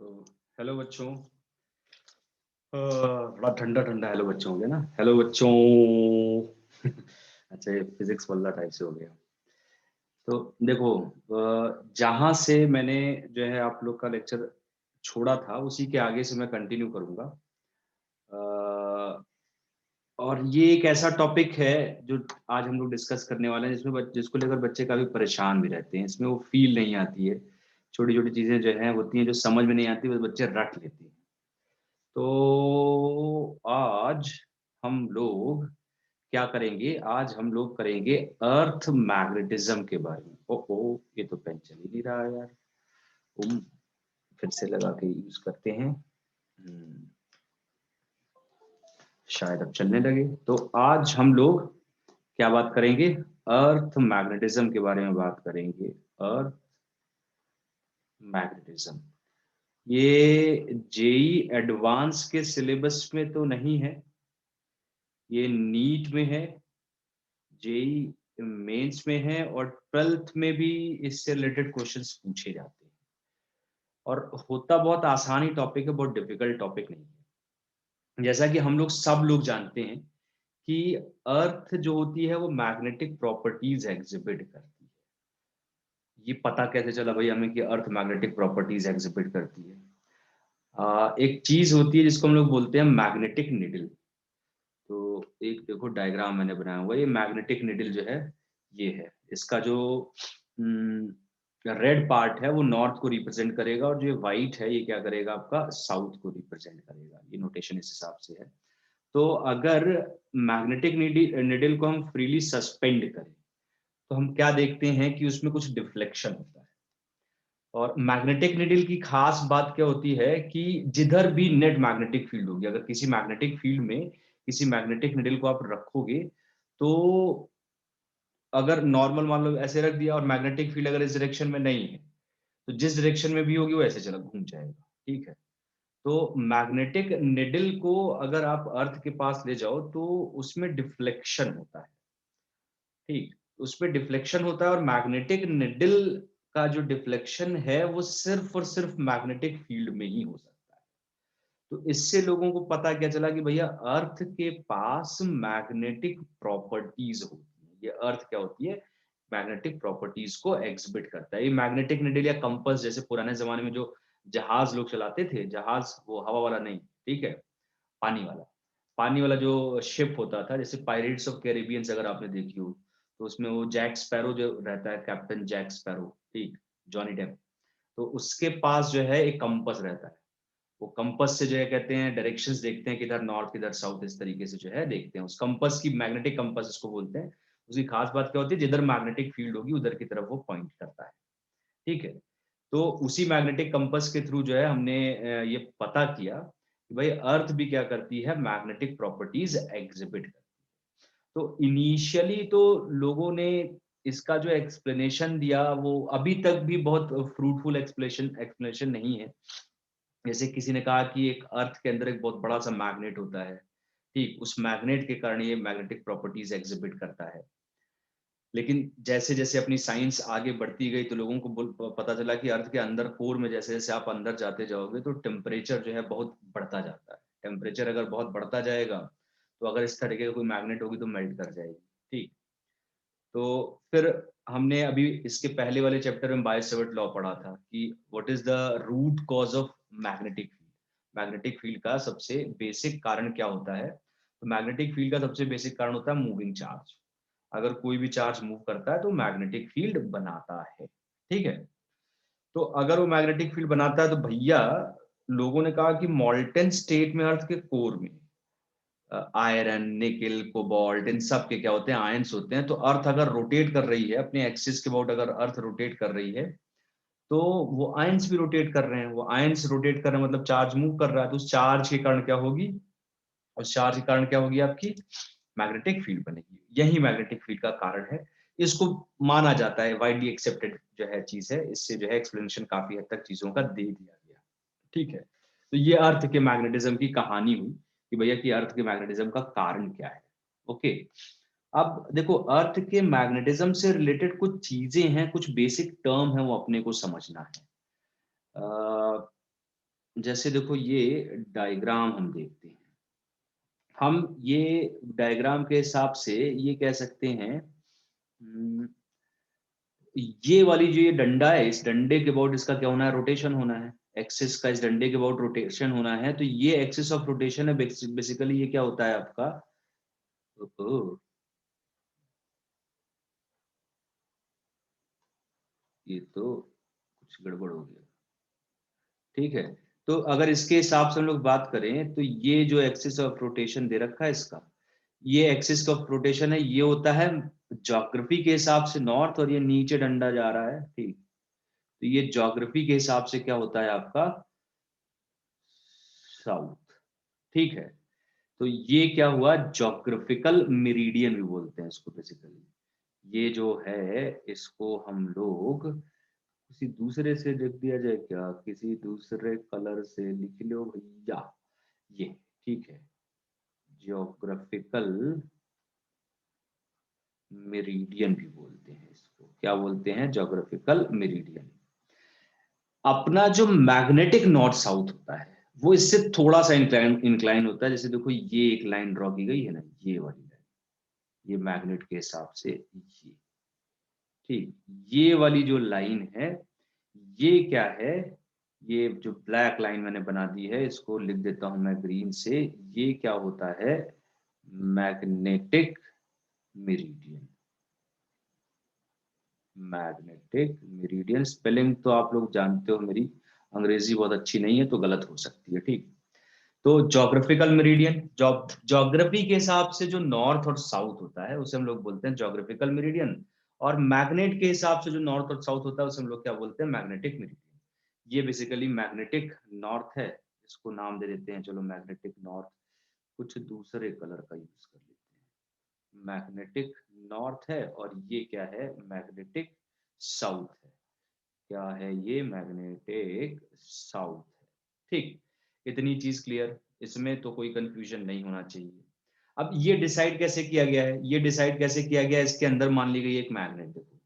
तो हेलो बच्चों। बड़ा ठंडा ठंडा हेलो बच्चों हो गया ना। हेलो बच्चों। अच्छा, ये फिजिक्स वाला टाइप से हो गया। तो देखो, जहां से मैंने जो है आप लोग का लेक्चर छोड़ा था उसी के आगे से मैं कंटिन्यू करूंगा। और ये एक ऐसा टॉपिक है जो आज हम लोग डिस्कस करने वाले हैं जिसको लेकर बच्चे काफी परेशान भी रहते हैं। इसमें वो फील नहीं आती है, छोटी छोटी चीजें जो है होती हैं जो समझ में नहीं आती वो बच्चे रट लेते हैं। तो आज हम लोग क्या करेंगे? आज हम लोग करेंगे अर्थ मैग्नेटिज्म के बारे में। ओ ये तो पेन चल ही नहीं रहा है यार। तुम फिर से लगा के यूज करते हैं। शायद अब चलने लगे। तो आज हम लोग क्या बात करेंगे? अर्थ मैग्नेटिज्म के बारे में बात करेंगे। अर्थ मैग्नेटिज्म ये जेई एडवांस के सिलेबस में तो नहीं है, ये नीट में है, जेई मेंस में है और 12th में भी इससे रिलेटेड क्वेश्चंस पूछे जाते हैं। और होता बहुत आसानी टॉपिक है, बहुत डिफिकल्ट टॉपिक नहीं है। जैसा कि हम लोग सब लोग जानते हैं कि अर्थ जो होती है वो मैग्नेटिक प्रॉपर्टीज एग्जिबिट करती है। ये पता कैसे चला भाई हमें कि अर्थ मैग्नेटिक प्रॉपर्टीज एग्जिबिट करती है? एक चीज होती है जिसको हम लोग बोलते हैं मैग्नेटिक निडल। तो एक देखो डायग्राम मैंने बनाया हुआ है, ये मैग्नेटिक निडल जो है ये है। इसका जो रेड पार्ट है वो नॉर्थ को रिप्रेजेंट करेगा और जो व्हाइट है ये क्या करेगा? आपका साउथ को रिप्रेजेंट करेगा। ये नोटेशन इस हिसाब से है। तो अगर मैग्नेटिक निडल को हम फ्रीली सस्पेंड करें तो हम क्या देखते हैं कि उसमें कुछ डिफ्लेक्शन होता है। और मैग्नेटिक निडल की खास बात क्या होती है कि जिधर भी नेट मैग्नेटिक फील्ड होगी, अगर किसी मैग्नेटिक फील्ड में किसी मैग्नेटिक निडल को आप रखोगे तो अगर नॉर्मल मान लो ऐसे रख दिया और मैग्नेटिक फील्ड अगर इस डायरेक्शन में नहीं है तो जिस डायरेक्शन में भी होगी वो ऐसे चला घूम जाएगा। ठीक है। तो मैग्नेटिक निडल को अगर आप अर्थ के पास ले जाओ तो उसमें डिफ्लेक्शन होता है। ठीक, उसमें डिफ्लेक्शन होता है और मैग्नेटिक निडल का जो डिफ्लेक्शन है वो सिर्फ और सिर्फ मैग्नेटिक फील्ड में ही हो सकता है। तो इससे लोगों को पता क्या चला कि भैया अर्थ के पास मैग्नेटिक प्रॉपर्टीज होती है। ये अर्थ क्या होती है? मैग्नेटिक प्रॉपर्टीज को एग्जिबिट करता है। ये मैग्नेटिक निडल या कंपास, जैसे पुराने जमाने में जो जहाज लोग चलाते थे, जहाज वो हवा वाला नहीं, ठीक है, पानी वाला। पानी वाला जो शिप होता था, जैसे पायरेट्स ऑफ कैरिबियंस अगर आपने देखी हो तो उसमें वो जैक स्पैरो जो रहता है, कैप्टन जैक स्पैरो, ठीक, जॉनी डेप। तो उसके पास जो है एक कंपास रहता है। वो कंपास से जो है कहते हैं डायरेक्शंस देखते हैं, किधर नॉर्थ किधर साउथ, इस तरीके से जो है देखते हैं। उस कंपास की मैग्नेटिक कंपास इसको बोलते हैं। उसकी खास बात क्या होती है? जिधर मैग्नेटिक फील्ड होगी उधर की तरफ वो पॉइंट करता है। ठीक है। तो उसी मैग्नेटिक कंपास के थ्रू जो है हमने ये पता किया कि भाई अर्थ भी क्या करती है? मैग्नेटिक प्रॉपर्टीज एग्जिबिट करती है। तो इनिशियली तो लोगों ने इसका जो एक्सप्लेनेशन दिया वो अभी तक भी बहुत फ्रूटफुल एक्सप्लेनेशन नहीं है। जैसे किसी ने कहा कि एक अर्थ के अंदर एक बहुत बड़ा सा मैग्नेट होता है, ठीक, उस मैग्नेट के कारण ये मैग्नेटिक प्रॉपर्टीज एग्जिबिट करता है। लेकिन जैसे जैसे अपनी साइंस आगे बढ़ती गई तो लोगों को पता चला कि अर्थ के अंदर कोर में जैसे जैसे आप अंदर जाते जाओगे तो टेम्परेचर जो है बहुत बढ़ता जाता है। टेम्परेचर अगर बहुत बढ़ता जाएगा तो अगर इस तरीके का कोई मैग्नेट होगी तो मेल्ट कर जाएगी। ठीक। तो फिर हमने अभी इसके पहले वाले चैप्टर में बाय-सेवर्ट लॉ पढ़ा था कि what is the root cause of magnetic field. Magnetic field का सबसे बेसिक कारण क्या होता है? तो मैग्नेटिक फील्ड का सबसे बेसिक कारण होता है मूविंग चार्ज। अगर कोई भी चार्ज मूव करता है तो मैग्नेटिक फील्ड बनाता है। ठीक है। तो अगर वो मैग्नेटिक फील्ड बनाता है तो भैया लोगों ने कहा कि मॉल्टन स्टेट में अर्थ के कोर में आयरन, निकेल, कोबाल्ट, इन सब के क्या होते हैं? आयंस होते हैं। तो अर्थ अगर रोटेट कर रही है अपने एक्सिस के अबाउट, अगर अर्थ रोटेट कर रही है तो वो आयंस भी रोटेट कर रहे हैं। वो आयंस रोटेट कर रहे हैं मतलब चार्ज मूव कर रहा है। तो उस चार्ज के कारण क्या होगी? उस चार्ज के कारण क्या होगी? आपकी मैग्नेटिक फील्ड बनेगी। यही मैग्नेटिक फील्ड का कारण है। इसको माना जाता है, वाइडली एक्सेप्टेड जो है चीज है। इससे जो है एक्सप्लेनेशन काफी हद तक चीजों का दे दिया गया। ठीक है। तो ये अर्थ के मैग्नेटिज्म की कहानी हुई कि भैया कि अर्थ के मैग्नेटिज्म का कारण क्या है। ओके। अब देखो, अर्थ के मैग्नेटिज्म से रिलेटेड कुछ चीजें हैं, कुछ बेसिक टर्म है, वो अपने को समझना है। जैसे देखो ये डायग्राम हम देखते हैं, हम ये डायग्राम के हिसाब से ये कह सकते हैं, ये वाली जो ये डंडा है, इस डंडे के अबाउट इसका क्या होना है, रोटेशन होना है। एक्सिस का इस डंडे के अबाउट रोटेशन होना है, तो ये एक्सिस ऑफ रोटेशन है। बेसिकली ये क्या होता है आपका, ये तो कुछ गड़बड़ हो गया। ठीक है, तो अगर इसके हिसाब से हम लोग बात करें तो ये जो एक्सिस ऑफ रोटेशन दे रखा है इसका, ये एक्सिस ऑफ रोटेशन है, ये होता है ज्योग्राफी के हिसाब से नॉर्थ, और ये नीचे डंडा जा रहा है। ठीक, तो ये ज्योग्राफी के हिसाब से क्या होता है आपका, साउथ। ठीक है, तो ये क्या हुआ, ज्योग्राफिकल मेरिडियन भी बोलते हैं इसको बेसिकली। ये जो है इसको हम लोग किसी दूसरे से लिख दिया जाए क्या, किसी दूसरे कलर से लिख लो भैया, ये ठीक है, ज्योग्राफिकल मेरिडियन भी बोलते हैं इसको, क्या बोलते हैं, ज्योग्राफिकल मेरिडियन। अपना जो मैग्नेटिक नॉर्थ साउथ होता है वो इससे थोड़ा सा इंक्लाइन होता है। जैसे देखो ये एक लाइन ड्रॉ की गई है ना, ये वाली लाइन, ये मैग्नेट के हिसाब से ये, ठीक, ये वाली जो लाइन है ये क्या है, ये जो ब्लैक लाइन मैंने बना दी है इसको लिख देता हूं मैं ग्रीन से, ये क्या होता है, magnetic meridian. Magnetic meridian spelling तो आप लोग जानते हो, मेरी अंग्रेजी बहुत अच्छी नहीं है तो गलत हो सकती है। ठीक, तो ज्योग्राफिकल मेरिडियन, ज्योग्राफी के हिसाब से जो नॉर्थ और साउथ होता है उसे हम लोग बोलते हैं ज्योग्राफिकल मेरिडियन, और मैग्नेट के हिसाब से जो नॉर्थ और साउथ होता है उसे हम लोग क्या बोलते हैं, मैग्नेटिक मेरिडियन। ये बेसिकली मैग्नेटिक नॉर्थ है, इसको नाम दे देते हैं चलो मैग्नेटिक नॉर्थ, कुछ दूसरे कलर का यूज कर लेते हैं। मैग्नेटिक नॉर्थ है, और ये क्या है, मैग्नेटिक साउथ है। क्या है ये, मैग्नेटिक साउथ है। ठीक, इतनी चीज क्लियर, इसमें तो कोई कंफ्यूजन नहीं होना चाहिए। अब ये डिसाइड कैसे किया गया है, ये डिसाइड कैसे किया गया है, इसके अंदर मान ली गई एक मैग्नेट, देखो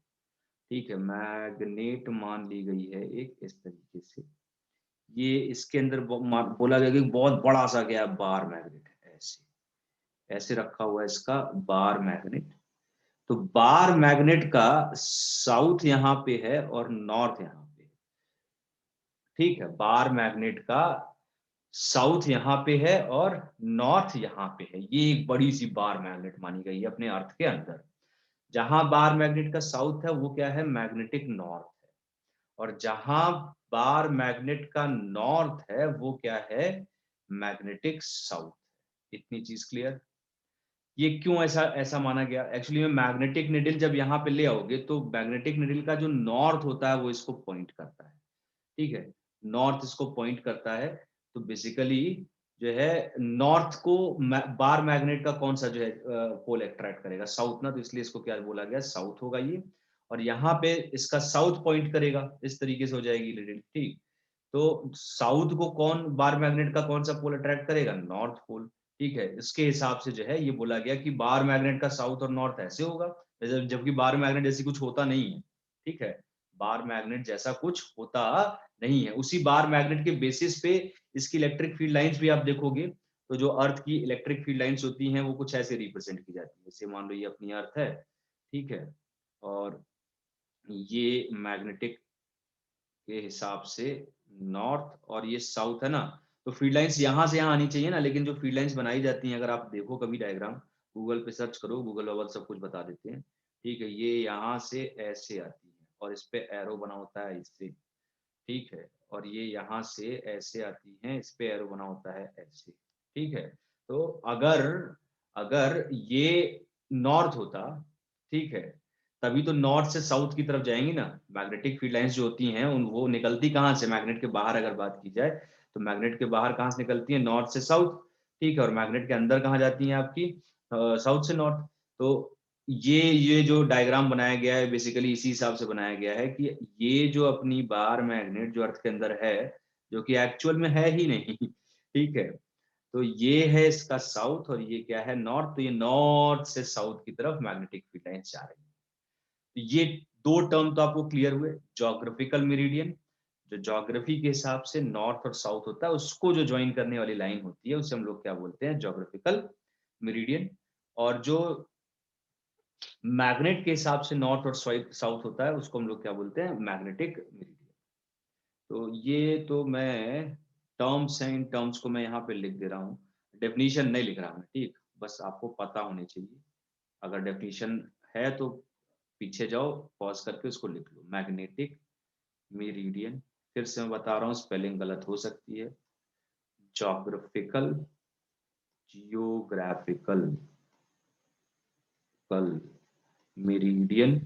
ठीक है, मैग्नेट मान ली गई है एक इस तरीके से, ये इसके अंदर बोला गया कि बहुत बड़ा सा क्या है, बार मैग्नेट है, ऐसे ऐसे रखा हुआ है इसका बार मैग्नेट। तो बार मैग्नेट का साउथ यहाँ पे है और नॉर्थ यहाँ पे है। ठीक है, बार मैग्नेट का साउथ यहाँ पे है और नॉर्थ यहाँ पे है, ये एक बड़ी सी बार मैग्नेट मानी गई है अपने अर्थ के अंदर। जहां बार मैग्नेट का साउथ है वो क्या है, मैग्नेटिक नॉर्थ है, और जहां बार मैग्नेट का नॉर्थ है वो क्या है, मैग्नेटिक साउथ है। इतनी चीज क्लियर। ये क्यों ऐसा ऐसा माना गया, एक्चुअली में मैग्नेटिक निडल जब यहाँ पे ले आओगे तो मैग्नेटिक निडल का जो नॉर्थ होता है वो इसको पॉइंट करता है। ठीक है, नॉर्थ इसको पॉइंट करता है, तो बेसिकली जो है नॉर्थ को बार मैग्नेट का कौन सा जो है पोल अट्रैक्ट करेगा, साउथ ना, तो इसलिए इसको क्या बोला गया, साउथ होगा ये। और यहाँ पे इसका साउथ पॉइंट करेगा, इस तरीके से हो जाएगी लीडिंग। ठीक, तो साउथ को कौन, बार मैग्नेट का कौन सा पोल अट्रैक्ट करेगा, नॉर्थ पोल। ठीक है, इसके हिसाब से जो है ये बोला गया कि बार मैग्नेट का साउथ और नॉर्थ ऐसे होगा, जबकि बार मैग्नेट जैसी कुछ होता नहीं है। ठीक है, बार मैग्नेट जैसा कुछ होता नहीं है। उसी बार मैग्नेट के बेसिस पे इसकी इलेक्ट्रिक फील्ड लाइंस भी आप देखोगे, तो जो अर्थ की इलेक्ट्रिक फील्ड लाइंस होती हैं वो कुछ ऐसे रिप्रेजेंट की जाती है, जैसे मान लो ये अपनी अर्थ है। ठीक है, और ये मैग्नेटिक के हिसाब से नॉर्थ और ये साउथ है ना, तो फील्ड लाइंस यहाँ से यहाँ आनी चाहिए ना, लेकिन जो फील्ड लाइंस बनाई जाती हैं, अगर आप देखो कभी डायग्राम, गूगल पे सर्च करो, गूगल वावल सब कुछ बता देते हैं। ठीक है, ये यहाँ से ऐसे आती है और इस पे एरो बना होता है इससे। ठीक है, और ये यहाँ से ऐसे आती हैं, इस पे एरो बना होता है ऐसे। ठीक है, तो अगर अगर ये नॉर्थ होता, ठीक है, तभी तो नॉर्थ से साउथ की तरफ जाएंगी ना। मैग्नेटिक फील्ड लाइंस जो होती हैं उन वो निकलती कहाँ से, मैग्नेट के बाहर अगर बात की जाए तो मैग्नेट के बाहर कहाँ से निकलती है, नॉर्थ से साउथ। ठीक है, और मैग्नेट के अंदर कहाँ जाती हैं आपकी, साउथ से नॉर्थ। तो ये जो डायग्राम बनाया गया है बेसिकली इसी हिसाब से बनाया गया है कि ये जो अपनी बार मैग्नेट जो अर्थ के अंदर है, जो कि एक्चुअल में है ही नहीं ठीक है, तो ये है इसका साउथ और ये क्या है, नॉर्थ। तो ये नॉर्थ से साउथ की तरफ मैग्नेटिक फील्ड लाइंस जा रही है। तो ये दो टर्म तो आपको क्लियर हुए, ज्योग्राफिकल मेरिडियन जो ज्योग्राफी के हिसाब से नॉर्थ और साउथ होता है उसको जो ज्वाइन करने वाली लाइन होती है उसे हम लोग क्या बोलते हैं, ज्योग्राफिकल मेरिडियन। और जो मैग्नेट के हिसाब से नॉर्थ और साउथ होता है उसको हम लोग क्या बोलते हैं, मैग्नेटिक मेरिडियन। तो ये तो मैं टर्म्स हैं, इन टर्म्स को मैं यहाँ पे लिख दे रहा हूँ, डेफिनेशन नहीं लिख रहा मैं, ठीक, बस आपको पता होने चाहिए। अगर डेफिनेशन है तो पीछे जाओ, पॉज करके उसको लिख लो, मैग्नेटिक मेरिडियन। फिर से मैं बता रहा हूँ, स्पेलिंग गलत हो सकती है, जोग्राफिकल, जियोग्राफिकल कल मेरिडियन,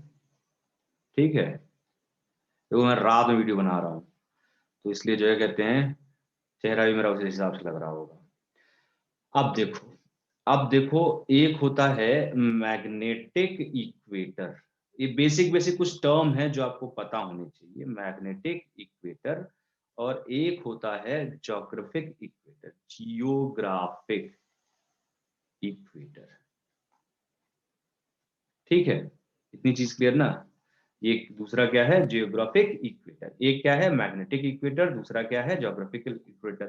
ठीक है। देखो मैं रात में वीडियो बना रहा हूँ तो इसलिए जो है कहते हैं चेहरा भी मेरा उसी हिसाब से लग रहा होगा। अब देखो, अब देखो, एक होता है मैग्नेटिक इक्वेटर। ये बेसिक बेसिक कुछ टर्म है जो आपको पता होने चाहिए, मैग्नेटिक इक्वेटर। और एक होता है ज्योग्राफिक इक्वेटर, जियोग्राफिक इक्वेटर, ठीक है। इतनी चीज क्लियर ना। ये दूसरा क्या है, जियोग्राफिक इक्वेटर, एक क्या है मैग्नेटिक इक्वेटर, दूसरा क्या है ज्योग्राफिकल इक्वेटर।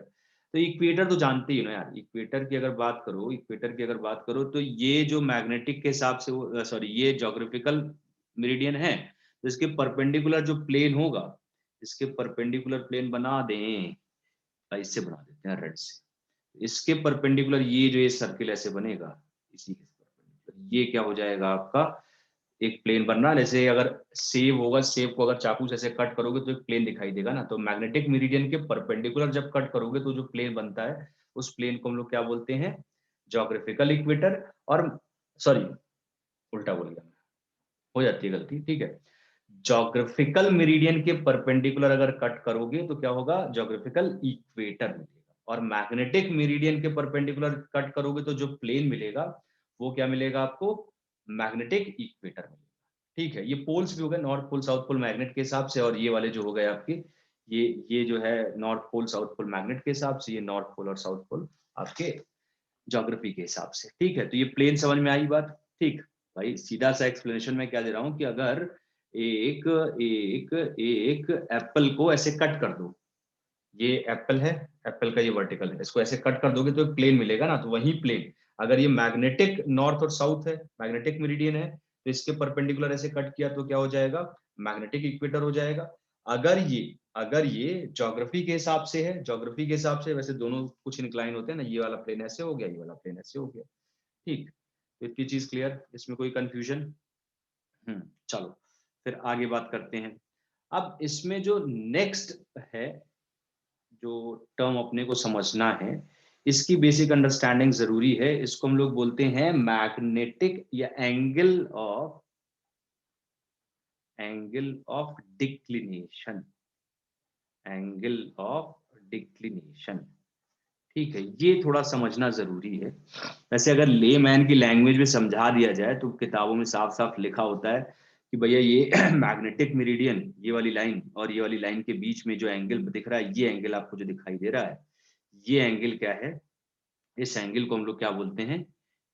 तो इक्वेटर तो जानते ही हो ना यार, इक्वेटर की अगर बात करो, इक्वेटर की अगर बात करो तो ये जो मैग्नेटिक के हिसाब से, सॉरी, ये ज्योग्राफिकल मेरिडियन है, तो इसके परपेंडिकुलर जो प्लेन होगा, इसके परपेंडिकुलर प्लेन बना दें, इससे बना देते हैं रेड से, इसके परपेंडिकुलर ये जो ये सर्किल ऐसे बनेगा, इसी के परपेंडिकुलर ये क्या हो जाएगा आपका, एक प्लेन बन रहा है। जैसे अगर सेव होगा, सेव को अगर चाकू से ऐसे कट करोगे तो एक प्लेन दिखाई देगा ना, तो मैग्नेटिक मेरिडियन के परपेंडिकुलर जब कट करोगे तो जो प्लेन बनता है उस प्लेन को हम लोग क्या बोलते हैं, ज्योग्राफिकल इक्वेटर। और सॉरी, उल्टा बोल गया मैं, हो जाती है गलती, ठीक है। ज्योग्राफिकल मेरिडियन के परपेंडिकुलर अगर कट करोगे तो क्या होगा, ज्योग्राफिकल इक्वेटर मिलेगा। और मैग्नेटिक मेरिडियन के परपेंडिकुलर कट करोगे तो जो प्लेन मिलेगा वो क्या मिलेगा आपको, मैग्नेटिक इक्वेटर मिलेगा, ठीक है। ये पोल्स भी हो गए, north pole south pole magnet के हिसाब से, और ये वाले जो हो गए आपके, ये जो है north pole south pole magnet के हिसाब से, ये नॉर्थ पोल और साउथ पोल आपके ज्योग्राफी के हिसाब से, ठीक है। तो ये प्लेन समझ में आई बात, ठीक। भाई सीधा सा एक्सप्लेनेशन में क्या दे रहा हूं कि अगर एक एक एक एप्पल को ऐसे कट कर दो, ये एप्पल है, एप्पल का ये वर्टिकल है, इसको ऐसे कट कर दोगे तो एक प्लेन मिलेगा ना, तो वही प्लेन अगर ये मैग्नेटिक नॉर्थ और साउथ है, मैग्नेटिक मेरिडियन है, तो इसके परपेंडिकुलर ऐसे कट किया तो क्या हो जाएगा, मैग्नेटिक इक्वेटर हो जाएगा। अगर ये अगर ये ज्योग्राफी के हिसाब से है, ज्योग्राफी के हिसाब से वैसे दोनों कुछ इंक्लाइन होते हैं ना, ये वाला प्लेन ऐसे हो गया, ये वाला प्लेन ऐसे हो गया, ठीक। तो इतनी चीज क्लियर, इसमें कोई कंफ्यूजन? चलो फिर आगे बात करते हैं। अब इसमें जो नेक्स्ट है, जो टर्म अपने को समझना है, इसकी बेसिक अंडरस्टैंडिंग जरूरी है। इसको हम लोग बोलते हैं मैग्नेटिक या angle of declination, angle of declination, ठीक है। ये थोड़ा समझना जरूरी है। वैसे अगर ले मैन की लैंग्वेज में समझा दिया जाए तो किताबों में साफ साफ लिखा होता है कि भैया ये मैग्नेटिक मेरिडियन, ये वाली लाइन और ये वाली लाइन के बीच में जो एंगल दिख रहा है, ये एंगल आपको जो दिखाई दे रहा है, ये एंगल क्या है, इस एंगल को हम लोग क्या बोलते हैं,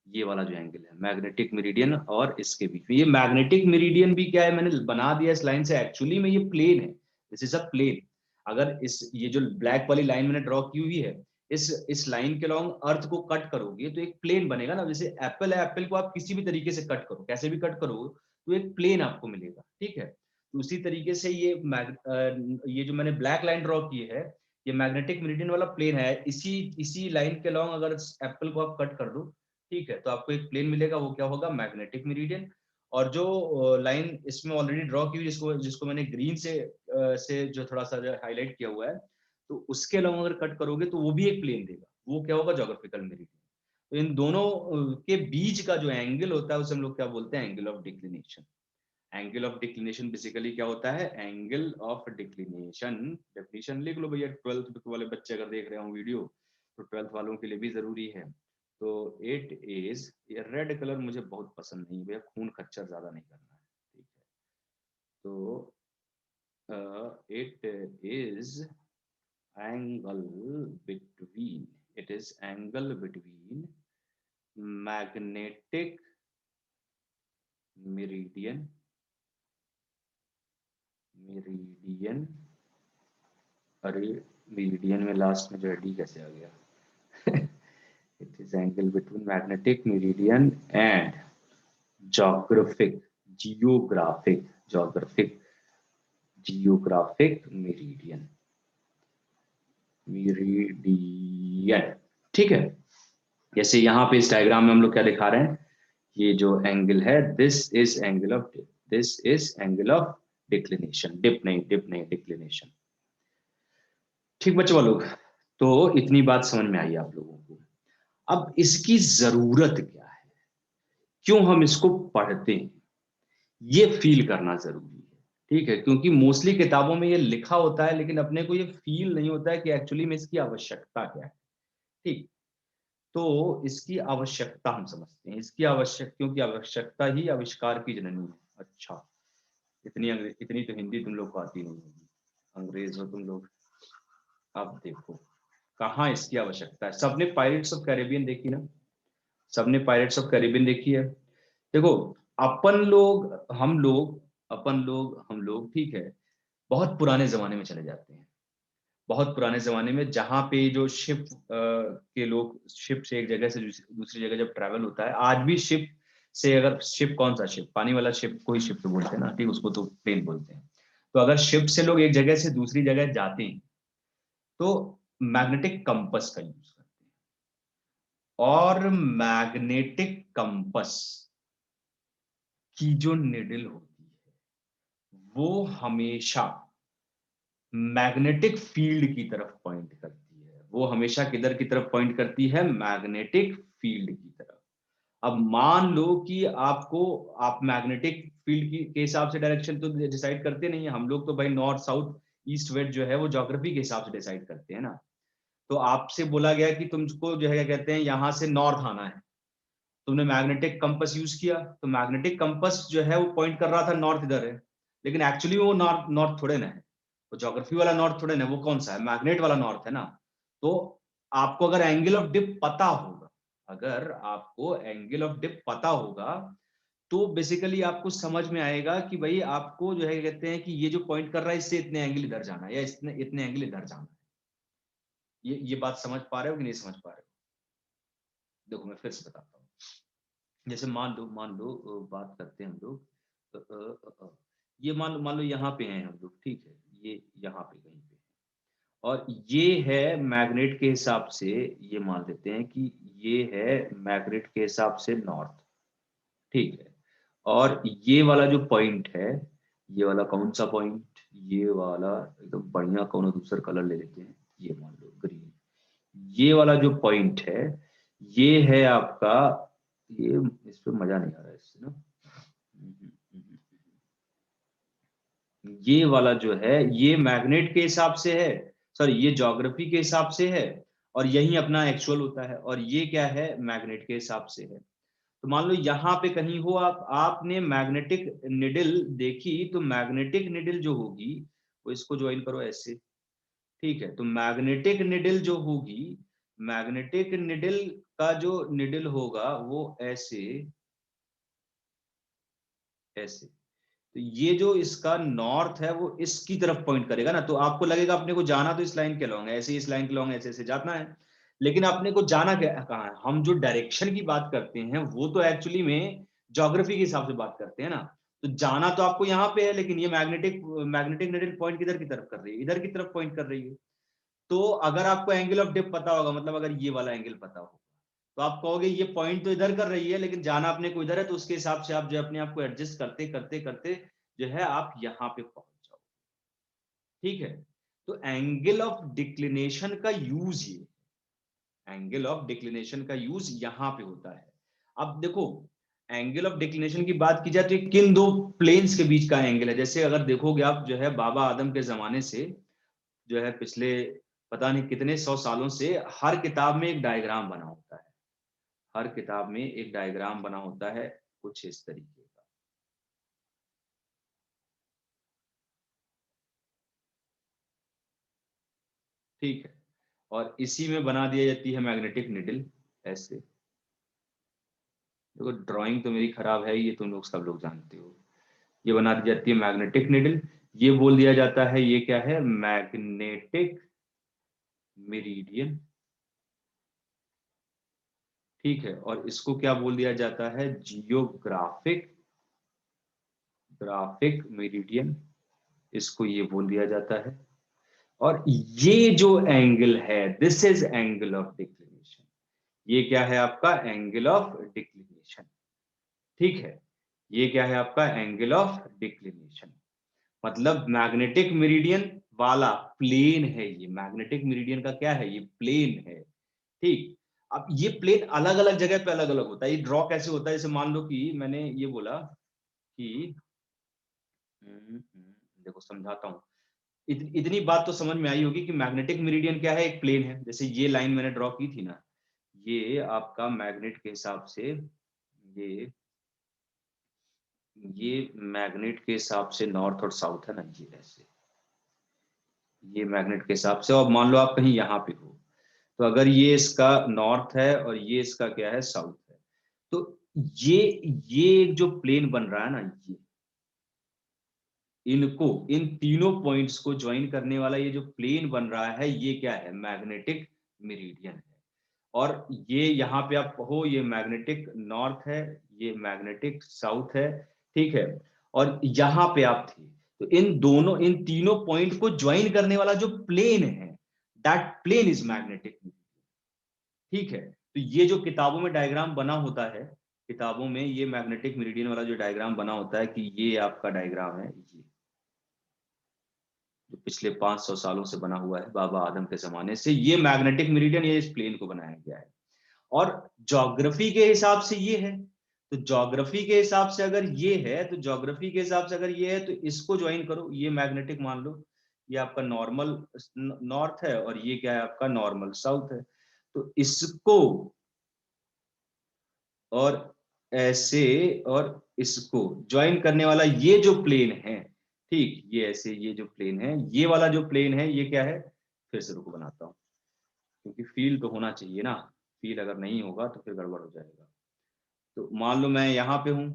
ये वाला जो एंगल है मैग्नेटिक मेरिडियन और इसके बीच में, ये मैग्नेटिक मेरिडियन भी क्या है, मैंने बना दिया इस लाइन से, एक्चुअली में ये प्लेन है, दिस इज अ प्लेन। अगर इस ये जो ब्लैक वाली लाइन मैंने ड्रॉ की हुई है, इस लाइन के लॉन्ग अर्थ को कट करोगे तो एक प्लेन बनेगा ना। जैसे एप्पल है, एप्पल को आप किसी भी तरीके से कट करो, कैसे भी कट करो, तो एक प्लेन आपको मिलेगा, ठीक है। तो उसी तरीके से ये जो मैंने ब्लैक लाइन ड्रॉ की है, ये मैग्नेटिक मेरिडियन वाला प्लेन है, इसी इसी लाइन के लॉन्ग अगर एप्पल को आप कट कर दो, ठीक है, तो आपको एक प्लेन मिलेगा, वो क्या होगा, मैग्नेटिक मेरिडियन। और जो लाइन इसमें ऑलरेडी ड्रॉ की हुई, जिसको जिसको मैंने ग्रीन से जो थोड़ा सा हाईलाइट किया हुआ है, तो उसके लॉन्ग अगर कट करोगे तो वो भी एक प्लेन देगा, वो क्या होगा, ज्योग्राफिकल मेरिडियन। तो इन दोनों के बीच का जो एंगल होता है उसे हम लोग क्या बोलते हैं, angle of declination. Angle of declination basically क्या होता है, एंगल ऑफ डिक्लिनेशन, डेफिनेशन लिख लो भैया, 12th वाले बच्चे अगर देख रहे हो वीडियो तो 12th वालों के लिए भी जरूरी है। तो इट इज, ये रेड कलर मुझे बहुत पसंद नहीं भैया, खून खच्चर ज्यादा नहीं करना है, ठीक है। तो it is angle between, it is angle between magnetic meridian, meridian अरे मीडियन में लास्ट में जो है डी कैसे आ गया? It is angle between magnetic meridian and geographic geographic geographic geographic meridian meridian. ठीक है, जैसे यहाँ पे इस डायग्राम में हम लोग क्या दिखा रहे हैं, ये जो एंगल है this is angle of this is angle of declination, dip नहीं डिक्लिनेशन। ठीक बच्चों लोग, तो इतनी बात समझ में आई आप लोगों को। अब इसकी जरूरत क्या है, क्यों हम इसको पढ़ते हैं, ये फील करना जरूरी है। ठीक है, क्योंकि मोस्टली किताबों में ये लिखा होता है लेकिन अपने को ये फील नहीं होता है कि एक्चुअली में इसकी आवश्यकता क्या है। ठीक, तो इसकी आवश्यकता हम समझते हैं, इसकी आवश्यक क्योंकि आवश्यकता ही आविष्कार की जननी है। अच्छा, इतनी तो हिंदी तुम लोग को आती नहीं होगी, अंग्रेज हो तुम लोग। अब देखो कहाँ इसकी आवश्यकता है। सबने पायरेट्स ऑफ कैरेबियन देखी ना, सबने पायरेट्स ऑफ कैरेबियन देखी है। देखो अपन लोग हम लोग ठीक है, बहुत पुराने जमाने में चले जाते हैं, बहुत पुराने जमाने में, जहां पे जो शिप के लोग, शिप से एक जगह से दूसरी जगह जब ट्रैवल होता है, आज भी शिप से, अगर शिप कौन सा शिप, पानी वाला शिप कोई शिप तो बोलते हैं ना, ठीक, उसको तो प्लेन बोलते हैं। तो अगर शिप से लोग एक जगह से दूसरी जगह जाते हैं तो मैग्नेटिक कंपस का यूज करते हैं, और मैग्नेटिक कंपस की जो निडल होती है वो हमेशा मैग्नेटिक फील्ड की तरफ पॉइंट करती है, वो हमेशा किधर की तरफ पॉइंट करती है, मैग्नेटिक फील्ड की तरफ। अब मान लो कि आपको, आप मैग्नेटिक फील्ड के हिसाब से डायरेक्शन तो डिसाइड करते नहीं है, हम लोग तो भाई नॉर्थ साउथ ईस्ट वेस्ट जो है वो ज्योग्राफी के हिसाब से डिसाइड करते हैं ना। तो आपसे बोला गया कि तुमको जो है क्या कहते हैं, यहाँ से नॉर्थ आना है, तुमने मैग्नेटिक कंपस यूज किया, तो मैग्नेटिक कंपस जो है वो पॉइंट कर रहा था नॉर्थ इधर है, लेकिन एक्चुअली वो नॉर्थ नॉर्थ थोड़े ना है, वो ज्योग्राफी वाला नॉर्थ थोड़े ना, वो कौन सा है, मैग्नेट वाला नॉर्थ है ना। तो आपको अगर एंगल ऑफ डिप पता होगा, अगर आपको एंगल ऑफ डिप पता होगा तो बेसिकली आपको समझ में आएगा कि भाई आपको जो है कहते हैं कि ये जो पॉइंट कर रहा है इससे इतने एंगल इधर जाना है, या इतने इतने एंगल इधर जाना है। ये बात समझ पा रहे हो कि नहीं समझ पा रहे हो? देखो मैं फिर से बताता हूँ। जैसे मान लो बात करते हैं हम लोग, ये मान लो यहाँ पे हैं हम लोग, ठीक है, ये यहाँ पे कहीं पे, और ये है मैग्नेट के हिसाब से, ये मान लेते हैं कि ये है मैग्नेट के हिसाब से नॉर्थ, ठीक है। और ये वाला जो पॉइंट है, ये वाला कौन सा पॉइंट, ये वाला एकदम बढ़िया कौन दूसरा कलर ले लेते हैं, ये मान लो ग्रीन, ये वाला जो पॉइंट है ये है आपका, ये इस पे मजा नहीं आ रहा है इससे ना, ये वाला जो है ये मैग्नेट के हिसाब से है, सॉरी ये ज्योग्राफी के हिसाब से है, और यही अपना एक्चुअल होता है, और ये क्या है, मैग्नेट के हिसाब से है। तो मान लो यहाँ पे कहीं हो आप, आपने मैग्नेटिक निडल देखी, तो मैग्नेटिक निडल जो होगी वो, इसको ज्वाइन करो ऐसे, ठीक है, तो मैग्नेटिक निडल जो होगी, मैग्नेटिक निडल का जो निडल होगा वो ऐसे, ऐसे, तो ये जो इसका नॉर्थ है वो इसकी तरफ पॉइंट करेगा ना, तो आपको लगेगा अपने को जाना तो इस लाइन के लॉन्ग है, ऐसे इस लाइन के लॉन्ग ऐसे ऐसे जाना है, लेकिन अपने को जाना क्या कहाँ है, हम जो डायरेक्शन की बात करते हैं वो तो एक्चुअली में ज्योग्राफी के हिसाब से बात करते हैं ना। तो जाना तो आपको यहाँ पे है, लेकिन ये मैग्नेटिक मैग्नेटिक निडल पॉइंट किधर की तरफ कर रही है, इधर की तरफ पॉइंट कर रही है। तो अगर आपको एंगल ऑफ डिप पता होगा, मतलब अगर ये वाला एंगल पता हो, तो आप कहोगे ये पॉइंट तो इधर कर रही है लेकिन जाना अपने को इधर है, तो उसके हिसाब से आप जो अपने आप को एडजस्ट करते करते करते जो है आप यहाँ पे पहुंच जाओ। ठीक है, तो एंगल ऑफ डिक्लिनेशन का यूज, ये एंगल ऑफ डिक्लिनेशन का यूज यहां पे होता है। अब देखो एंगल ऑफ डिक्लिनेशन की बात की जाए तो किन दो प्लेन्स के बीच का एंगल है, जैसे अगर देखोगे आप जो है बाबा आदम के जमाने से जो है पिछले पता नहीं कितने 100 सालों से हर किताब में एक डायग्राम बना होता है, हर किताब में एक डायग्राम बना होता है कुछ इस तरीके का। ठीक है, और इसी में बना दिया जाती है मैग्नेटिक निडल ऐसे। देखो ड्राइंग तो मेरी खराब है, ये तुम लोग सब लोग जानते हो। ये बना दी जाती है मैग्नेटिक निडल, ये बोल दिया जाता है, ये क्या है, मैग्नेटिक मेरिडियन, ठीक है। और इसको क्या बोल दिया जाता है, ग्राफिक मेरिडियन, इसको ये बोल दिया जाता है। और ये जो एंगल है, this is angle of declination, ये क्या है आपका एंगल ऑफ डिक्लिनेशन, ठीक है। ये क्या है आपका एंगल ऑफ डिक्लिनेशन, मतलब मैग्नेटिक मेरिडियन वाला प्लेन है, ये मैग्नेटिक मेरिडियन का क्या है, ये प्लेन है, ठीक। अब ये प्लेन अलग अलग जगह पे अलग अलग होता है। ये ड्रॉ कैसे होता है, जैसे मान लो कि मैंने ये बोला कि देखो समझाता हूँ। इतनी बात तो समझ में आई होगी कि मैग्नेटिक मेरिडियन क्या है, एक प्लेन है। जैसे ये लाइन मैंने ड्रॉ की थी ना, ये आपका मैग्नेट के हिसाब से, ये ये मैग्नेट के हिसाब से नॉर्थ और साउथ है ना, ये ऐसे, ये मैग्नेट के हिसाब से। और मान लो आप कहीं यहाँ पे हो, तो अगर ये इसका नॉर्थ है और ये इसका क्या है, साउथ है, तो ये ये जो प्लेन बन रहा है ना, ये इनको, इन तीनों पॉइंट्स को ज्वाइन करने वाला ये जो प्लेन बन रहा है, ये क्या है, मैग्नेटिक मेरिडियन है। और ये यहाँ पे आप हो, ये मैग्नेटिक नॉर्थ है, ये मैग्नेटिक साउथ है, ठीक है। और यहाँ पे आप थे, तो इन दोनों, इन तीनों पॉइंट को ज्वाइन करने वाला जो प्लेन है, दैट प्लेन इज मैग्नेटिक, ठीक है। तो ये जो किताबों में डायग्राम बना होता है, किताबों में ये मैग्नेटिक मेरिडियन वाला जो डायग्राम बना होता है, कि ये आपका डायग्राम है, ये जो पिछले 500 सालों से बना हुआ है, बाबा आदम के जमाने से, ये मैग्नेटिक मेरिडियन, ये इस प्लेन को बनाया गया है। और ज्योग्राफी के हिसाब से ये है, तो ज्योग्राफी के हिसाब से अगर ये है, तो ज्योग्राफी के हिसाब से अगर ये है, तो इसको ज्वाइन करो, ये मैग्नेटिक मान लो, ये आपका नॉर्मल नॉर्थ है, और ये क्या है आपका नॉर्मल साउथ है। तो इसको और ऐसे और इसको ज्वाइन करने वाला ये जो प्लेन है, ठीक, ये ऐसे, ये जो प्लेन है, ये वाला जो प्लेन है, ये क्या है, फिर से रुको बनाता हूं, क्योंकि फील तो होना चाहिए ना, फील अगर नहीं होगा तो फिर गड़बड़ हो जाएगा। तो मान लो मैं यहाँ पे हूँ,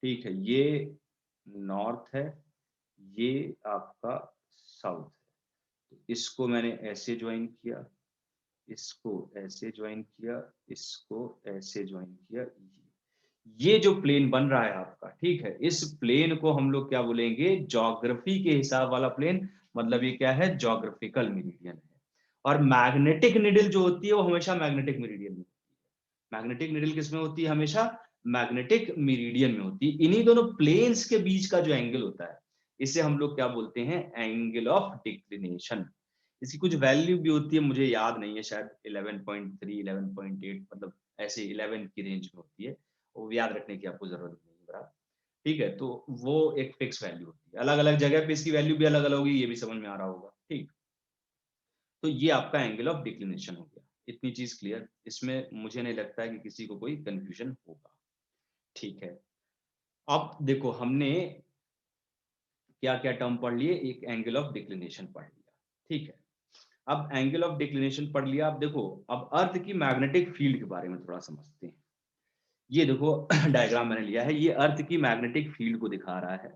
ठीक है, ये नॉर्थ है, ये आपका साउथ है, तो इसको मैंने ऐसे ज्वाइन किया, इसको ऐसे ज्वाइन किया, इसको ऐसे ज्वाइन किया, ये जो प्लेन बन रहा है आपका, ठीक है, इस प्लेन को हम लोग क्या बोलेंगे, ज्योग्राफी के हिसाब वाला प्लेन, मतलब ये क्या है, ज्योग्राफिकल मेरिडियन है। और मैग्नेटिक निडल जो होती है, वो हमेशा मैग्नेटिक मेरिडियन में, मैग्नेटिक निडल किसमें होती है, हमेशा मैग्नेटिक मेरिडियन में होती है। इन्हीं दोनों प्लेन्स के बीच का जो एंगल होता है, इसे हम लोग क्या बोलते हैं, एंगल ऑफ डिक्लिनेशन। इसकी कुछ वैल्यू भी होती है, मुझे याद नहीं है, शायद 11.3 11.8, मतलब ऐसे 11 की रेंज में होती है, वो याद रखने की आपको जरूरत नहीं है बराबर, ठीक है। तो वो एक फिक्स वैल्यू होती है, अलग अलग जगह पे इसकी वैल्यू भी अलग अलग होगी, ये भी समझ में आ रहा होगा, ठीक। तो ये आपका एंगल ऑफ डिक्लिनेशन हो गया, इतनी चीज क्लियर, इसमें मुझे नहीं लगता है कि किसी को कोई कंफ्यूजन होगा, ठीक है। अब देखो हमने क्या क्या टर्म पढ़ लिए, एक एंगल ऑफ डिक्लिनेशन पढ़ लिया, ठीक है। अब एंगल ऑफ डिक्लिनेशन पढ़ लिया, अब देखो, अब अर्थ की मैग्नेटिक फील्ड के बारे में थोड़ा समझते हैं। ये देखो डायग्राम मैंने लिया है, ये अर्थ की मैग्नेटिक फील्ड को दिखा रहा है।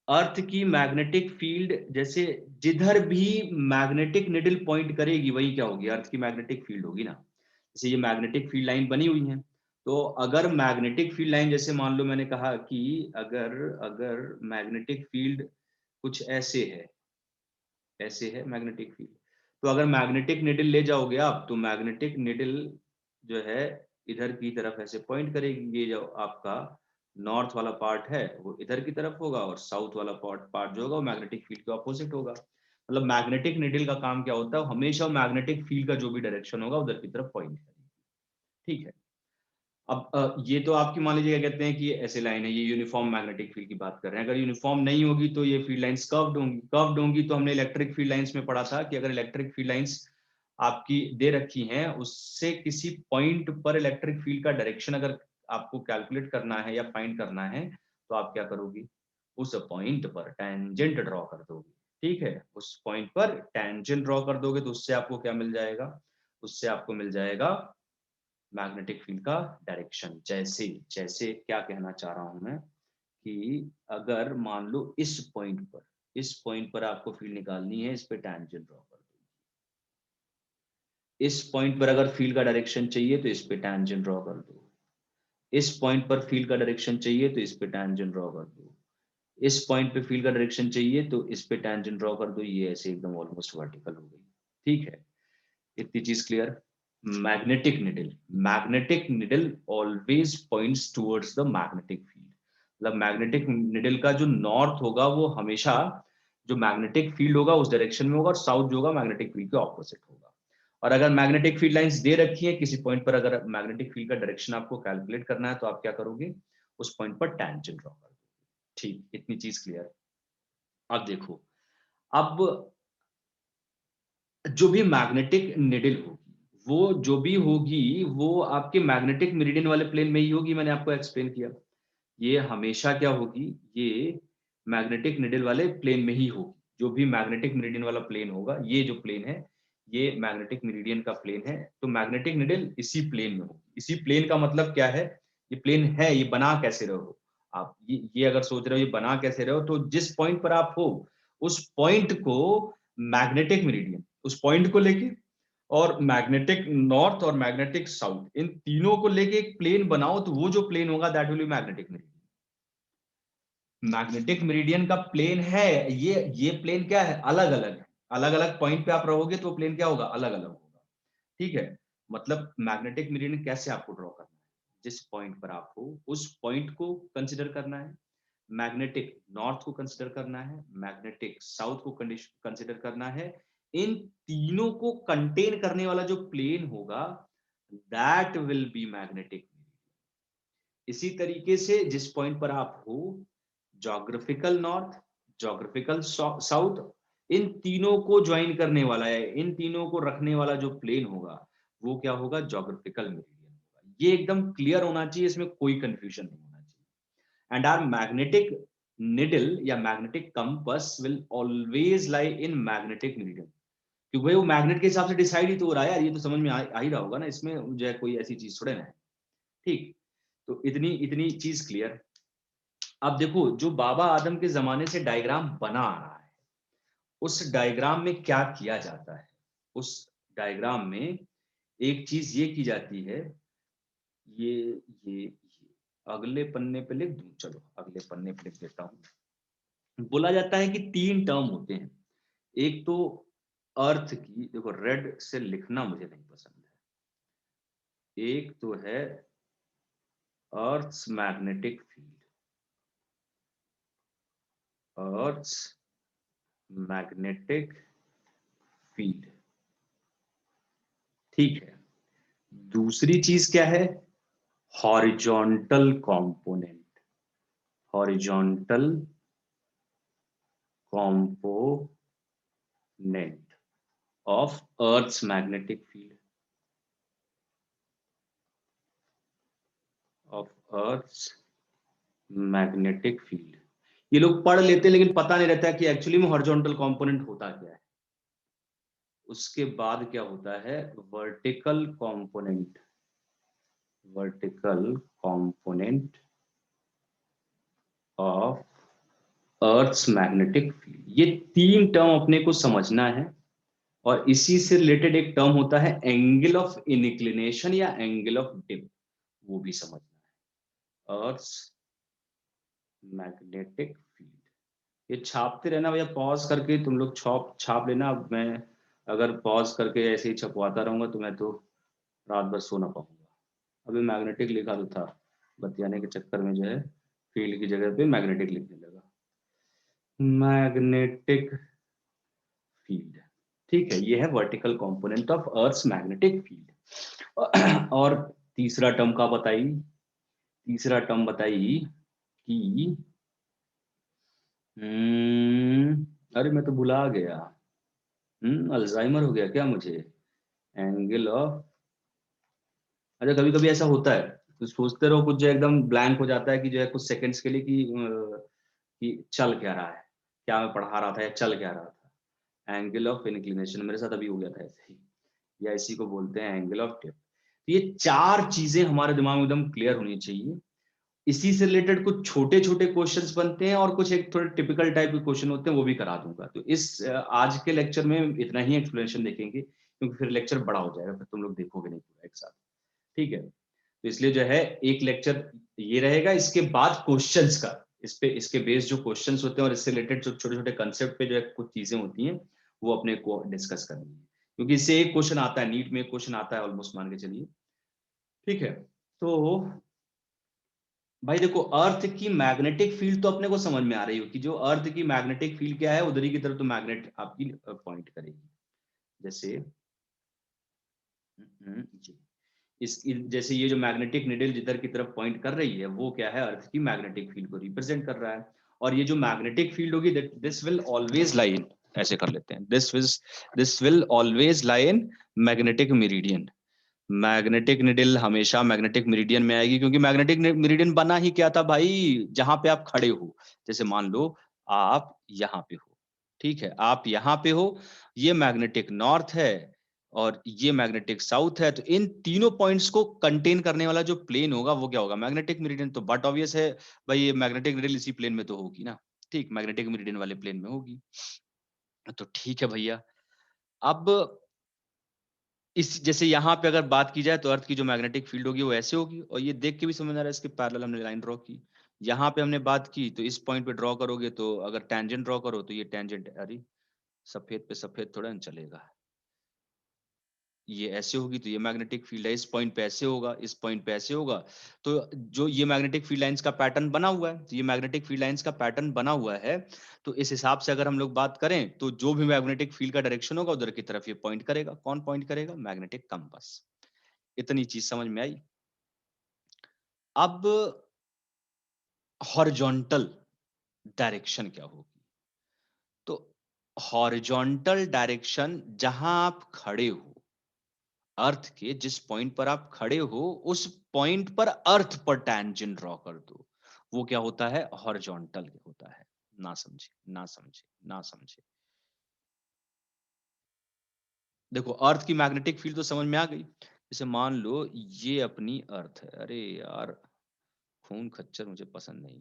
अर्थ की मैग्नेटिक फील्ड, जैसे जिधर भी मैग्नेटिक निडल पॉइंट करेगी, वही क्या होगी, अर्थ की मैग्नेटिक फील्ड होगी ना। जैसे ये मैग्नेटिक फील्ड लाइन बनी हुई है, तो अगर मैग्नेटिक फील्ड लाइन, जैसे मान लो मैंने कहा कि अगर अगर मैग्नेटिक फील्ड कुछ ऐसे है, ऐसे है मैग्नेटिक फील्ड, तो अगर मैग्नेटिक निडल ले जाओगे आप, तो मैग्नेटिक निडल जो है इधर की तरफ ऐसे पॉइंट करेगी, ये जो आपका नॉर्थ वाला पार्ट है वो इधर की तरफ होगा, और साउथ वाला पार्ट जो होगा वो मैग्नेटिक फील्ड के ऑपोजिट होगा। मतलब मैग्नेटिक निडल का काम क्या होता है, हमेशा मैग्नेटिक फील्ड का जो भी डायरेक्शन होगा उधर की तरफ पॉइंट करेगी, ठीक है। अब ये तो आपकी मान लीजिए क्या कहते हैं कि ये ऐसे लाइन है, ये यूनिफॉर्म मैग्नेटिक फील्ड की बात कर रहे हैं। अगर यूनिफॉर्म नहीं होगी तो ये फील्ड लाइंस कर्व्ड होंगी, कर्व्ड होंगी तो हमने इलेक्ट्रिक फील्ड लाइंस में पढ़ा था कि अगर इलेक्ट्रिक फील्ड लाइंस आपकी दे रखी हैं, उससे किसी पॉइंट पर इलेक्ट्रिक फील्ड का डायरेक्शन अगर आपको कैलकुलेट करना है या फाइंड करना है, तो आप क्या करोगी, उस पॉइंट पर टेंजेंट ड्रॉ कर दोगे, ठीक है। उस पॉइंट पर टेंजेंट ड्रॉ कर दोगे, तो उससे आपको क्या मिल जाएगा, उससे आपको मिल जाएगा मैग्नेटिक फील्ड का डायरेक्शन। जैसे जैसे क्या कहना चाह रहा हूं मैं, कि अगर मान लो इस पॉइंट पर आपको फील्ड निकालनी है, इस पे टेंजेंट ड्रॉ कर दो। इस पॉइंट पर अगर फील्ड का डायरेक्शन चाहिए तो इस पे टेंजेंट ड्रॉ कर दो। इस पॉइंट पर फील्ड का डायरेक्शन चाहिए तो इस पे टेंजेंट ड्रॉ कर दो। इस पॉइंट पे फील्ड का डायरेक्शन चाहिए तो इस पे टेंजेंट ड्रॉ कर दो। ये ऐसे एकदम ऑलमोस्ट वर्टिकल हो गई। ठीक है, इतनी चीज clear. Magnetic needle always points towards the magnetic field. मतलब मैग्नेटिक निडल का जो नॉर्थ होगा वो हमेशा जो मैग्नेटिक फील्ड होगा उस डायरेक्शन में होगा, और साउथ जो होगा मैग्नेटिक फील्ड के ऑपोजिट होगा। और अगर मैग्नेटिक फील्ड लाइंस दे रखी है किसी पॉइंट पर, अगर मैग्नेटिक फील्ड का डायरेक्शन आपको कैलकुलेट करना है तो आप क्या करोगे, उस पॉइंट पर टेंजेंट ड्रॉ करोगे। ठीक, इतनी चीज क्लियर। अब देखो, अब जो भी मैग्नेटिक निडल होगी वो जो भी होगी वो आपके मैग्नेटिक मेरिडियन वाले प्लेन में ही होगी। मैंने आपको एक्सप्लेन किया, ये हमेशा क्या होगी, ये मैग्नेटिक निडल वाले प्लेन में ही होगी। जो भी मैग्नेटिक मेरिडियन वाला प्लेन होगा, ये जो प्लेन है ये मैग्नेटिक मेरिडियन का प्लेन है, तो मैग्नेटिक निडल इसी प्लेन में होगी। इसी प्लेन का मतलब क्या है, ये प्लेन है, ये बना कैसे रहो आप, ये अगर सोच रहे हो ये बना कैसे रहो, तो जिस पॉइंट पर आप हो उस पॉइंट को मैग्नेटिक मेरिडियन, उस पॉइंट को लेके और मैग्नेटिक नॉर्थ और मैग्नेटिक साउथ, इन तीनों को लेके एक प्लेन बनाओ, तो वो जो प्लेन होगा that will be magnetic meridian. Magnetic meridian का प्लेन है ये प्लेन क्या है, अलग अलग है। अलग अलग पॉइंट पे आप रहोगे तो प्लेन क्या होगा, अलग अलग होगा। ठीक है, मतलब मैग्नेटिक मेरिडियन कैसे आपको ड्रॉ करना है, जिस पॉइंट पर आप हो उस पॉइंट को कंसिडर करना है, मैग्नेटिक नॉर्थ को कंसिडर करना है, मैग्नेटिक साउथ को कंसिडर करना है। इन तीनों को कंटेन करने वाला जो प्लेन होगा दैट विल बी मैग्नेटिक। इसी तरीके से जिस पॉइंट पर आप हो, जोग्राफिकल नॉर्थ, जोग्राफिकल साउथ, इन तीनों को ज्वाइन करने वाला है, इन तीनों को रखने वाला जो प्लेन होगा वो क्या होगा, जोग्राफिकल मेरिडियन होगा। ये एकदम क्लियर होना चाहिए, इसमें कोई कंफ्यूजन नहीं होना चाहिए। एंड आवर मैग्नेटिक निडल या magnetic compass will always lie in magnetic meridian, क्योंकि भाई वो मैग्नेट के हिसाब से डिसाइड ही तो हो रहा है यार, ये तो समझ में आ ही रहा होगा ना, इसमें जो है कोई ऐसी चीज थोड़े ना है। ठीक, तो इतनी इतनी चीज क्लियर। अब देखो, जो बाबा आदम के जमाने से डायग्राम बना आ रहा है, उस डायग्राम में क्या किया जाता है, उस डायग्राम में एक चीज ये की जाती है, ये अगले पन्ने पे लिख दूं, चलो अगले पन्ने पे लिख देता हूं। बोला जाता है कि तीन टर्म होते हैं। एक तो अर्थ की, देखो रेड से लिखना मुझे नहीं पसंद है। एक तो है Earth's magnetic field, Earth's magnetic field, ठीक है। दूसरी चीज क्या है, horizontal component, horizontal component of Earth's magnetic field, of Earth's magnetic field. ये लोग पढ़ लेते हैं लेकिन पता नहीं रहता है कि एक्चुअली में हॉरिजॉन्टल कंपोनेंट होता क्या है। उसके बाद क्या होता है, vertical component, vertical component of Earth's magnetic field. ये तीन टर्म अपने को समझना है, और इसी से रिलेटेड एक टर्म होता है एंगल ऑफ इनक्लिनेशन या एंगल ऑफ डिप, वो भी समझना है। अर्थ्स मैग्नेटिक फील्ड, ये छापते रहना भैया, पॉज करके तुम लोग छाप छाप लेना। अब मैं अगर पॉज करके ऐसे ही छपवाता रहूंगा तो मैं तो रात भर सो ना पाऊंगा। अभी मैग्नेटिक लिखा तो था, बतियाने के चक्कर में जो है फील्ड की जगह पे मैग्नेटिक लिखने लगा। मैग्नेटिक फील्ड, ठीक है, ये है vertical component of Earth's magnetic field. और तीसरा टर्म का बताइए, तीसरा टर्म बताइए कि अरे मैं तो भुला गया, अल्जाइमर हो गया क्या मुझे, एंगल ऑफ, अच्छा कभी कभी ऐसा होता है, तो सोचते रहो कुछ जो एकदम ब्लैंक हो जाता है कि जो है कुछ सेकंड्स के लिए कि चल क्या रहा है, क्या मैं पढ़ा रहा था या चल क्या रहा था। एंगल ऑफ इंक्लिनेशन मेरे साथ अभी हो गया था ऐसे ही, या इसी को बोलते हैं एंगल ऑफ टिप। तो ये चार चीजें हमारे दिमाग में एकदम क्लियर होनी चाहिए, इसी से रिलेटेड कुछ छोटे छोटे क्वेश्चंस बनते हैं और कुछ एक थोड़े टिपिकल टाइप के क्वेश्चन होते हैं, वो भी करा दूंगा। तो इस आज के लेक्चर में इतना ही एक्सप्लेनेशन देखेंगे, क्योंकि फिर लेक्चर बड़ा हो जाएगा, फिर तुम लोग देखोगे नहीं पूरा एक साथ। ठीक है, तो इसलिए जो है एक लेक्चर ये रहेगा, इसके बाद क्वेश्चंस का, इस पे इसके बेस जो क्वेश्चंस होते हैं और इससे रिलेटेड जो छोटे छोटे कंसेप्ट पे जो है कुछ चीजें होती हैं, वो अपने को डिस्कस करनी है, क्योंकि इससे एक क्वेश्चन आता है, नीट में एक क्वेश्चन आता है ऑलमोस्ट, मान के चलिए। ठीक है, तो भाई देखो, अर्थ की मैग्नेटिक फील्ड तो अपने को समझ में आ रही हो कि जो अर्थ की मैग्नेटिक फील्ड क्या है, उधर ही की तरफ तो मैग्नेट आपकी पॉइंट करेगी। जैसे जी, इस जैसे ये जो मैग्नेटिक निडल जिधर की तरफ पॉइंट कर रही है, वो क्या है, अर्थ की मैग्नेटिक फील्ड को रिप्रेजेंट कर रहा है। और ये जो मैग्नेटिक फील्ड होगी, दिस विल ऑलवेज लाई इन, ऐसे कर लेते हैं, this will always lie in magnetic meridian. Magnetic needle हमेशा मैग्नेटिक मेरिडियन में आएगी, क्योंकि मैग्नेटिक मेरिडियन बना ही क्या था भाई, जहां पे आप खड़े हो। जैसे मान लो आप यहाँ पे हो, ठीक है, आप यहाँ पे हो, ये मैग्नेटिक नॉर्थ है और ये मैग्नेटिक साउथ है, तो इन तीनों पॉइंट्स को कंटेन करने वाला जो प्लेन होगा वो क्या होगा, मैग्नेटिक मेरिडियन। तो बट ऑब्वियस है भाई, ये मैग्नेटिक निडल इसी प्लेन में तो होगी ना, ठीक, मैग्नेटिक मेरिडियन वाले प्लेन में होगी। तो ठीक है भैया, अब इस जैसे यहाँ पे अगर बात की जाए तो अर्थ की जो मैग्नेटिक फील्ड होगी वो ऐसे होगी, और ये देख के भी समझ आ रहा है, इसके पैरेलल हमने लाइन ड्रॉ की। यहाँ पे हमने बात की, तो इस पॉइंट पे ड्रॉ करोगे, तो अगर टेंजेंट ड्रॉ करो तो ये टेंजेंट, अरे सफेद पे सफेद थोड़ा ना चलेगा, ये ऐसे होगी, तो ये मैग्नेटिक फील्ड है, इस पॉइंट पे ऐसे होगा, इस पॉइंट पे ऐसे होगा। तो जो ये मैग्नेटिक फील्ड लाइंस का पैटर्न बना हुआ है, तो ये मैग्नेटिक फील्ड लाइंस का पैटर्न बना हुआ है, तो इस हिसाब से अगर हम लोग बात करें, तो जो भी मैग्नेटिक फील्ड का डायरेक्शन होगा उधर की तरफ ये पॉइंट करेगा। कौन पॉइंट करेगा, मैग्नेटिक कंपास। इतनी चीज समझ में आई। अब हॉरिजॉन्टल डायरेक्शन क्या होगी, तो हॉरिजॉन्टल डायरेक्शन जहां आप खड़े हो, अर्थ के जिस पॉइंट पर आप खड़े हो, उस पॉइंट पर अर्थ पर टैंजेंट ड्रॉ कर दो, वो क्या होता है, हॉरिजॉन्टल होता है। ना समझे, ना समझे, ना समझे। देखो, अर्थ की मैग्नेटिक फील्ड तो समझ में आ गई। जैसे मान लो ये अपनी अर्थ है, अरे यार खून खच्चर मुझे पसंद नहीं।